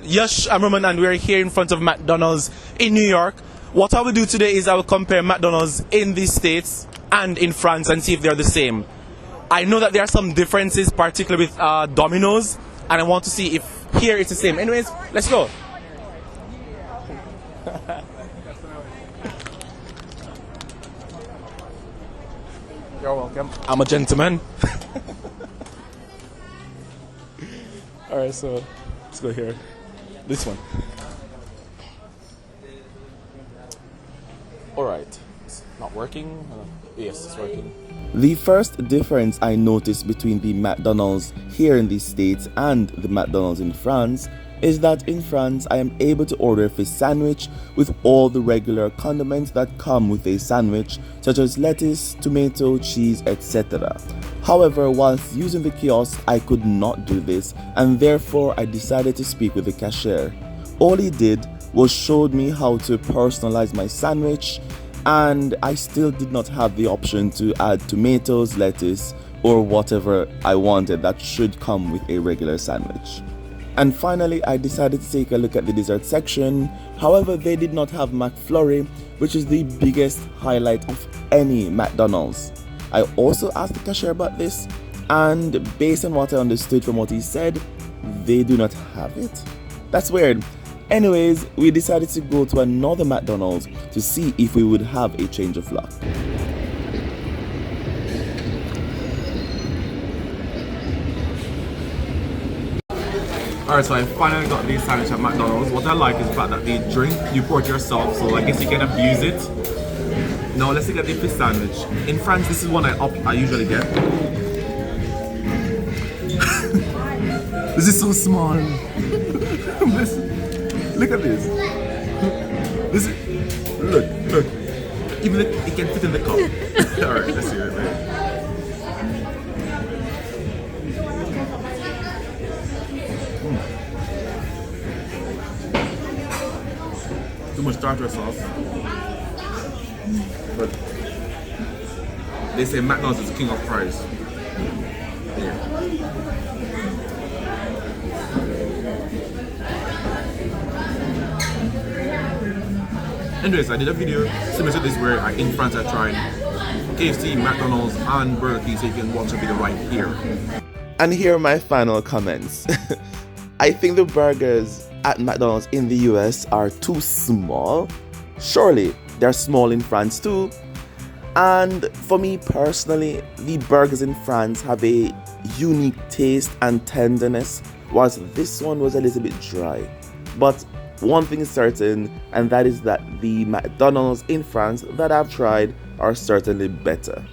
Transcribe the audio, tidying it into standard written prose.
Yes, I'm Roman and we're here in front of McDonald's in New York. What I will do today is I will compare McDonald's in the States and in France and see if they're the same. I know that there are some differences, particularly with Domino's, and I want to see if here it's the same. Anyways, let's go. You're welcome. I'm a gentleman. Alright, so let's go here. This one. Alright. It's not working. Yes, it's working. The first difference I noticed between the McDonald's here in the States and the McDonald's in France is that in France I am able to order a fish sandwich with all the regular condiments that come with a sandwich, such as lettuce, tomato, cheese, etc. However, whilst using the kiosk I could not do this, and therefore I decided to speak with the cashier. All he did was showed me how to personalize my sandwich, and I still did not have the option to add tomatoes, lettuce, or whatever I wanted that should come with a regular sandwich. And finally, I decided to take a look at the dessert section. However, they did not have McFlurry, which is the biggest highlight of any McDonald's. I also asked the cashier about this, and based on what I understood from what he said, they do not have it. That's weird. Anyways, we decided to go to another McDonald's to see if we would have a change of luck. Alright, so I finally got this sandwich at McDonald's. What I like is the fact that the drink, you pour it yourself, so I guess you can abuse it. Now let's look at the fish sandwich. In France, this is one I usually get. This is so small. Look at this. Look. Even it can fit in the cup. Alright, let's see it. Too much tartar sauce. But they say McDonald's is king of fries. Yeah. Anyways, I did a video similar to this where in France I tried KFC, McDonald's and Burger King, so you can watch a video right here. And here are my final comments. I think the burgers at McDonald's in the US are too small. Surely they're small in France too. And for me personally, the burgers in France have a unique taste and tenderness, whilst this one was a little bit dry. But one thing is certain, and that is that the McDonald's in France that I've tried are certainly better.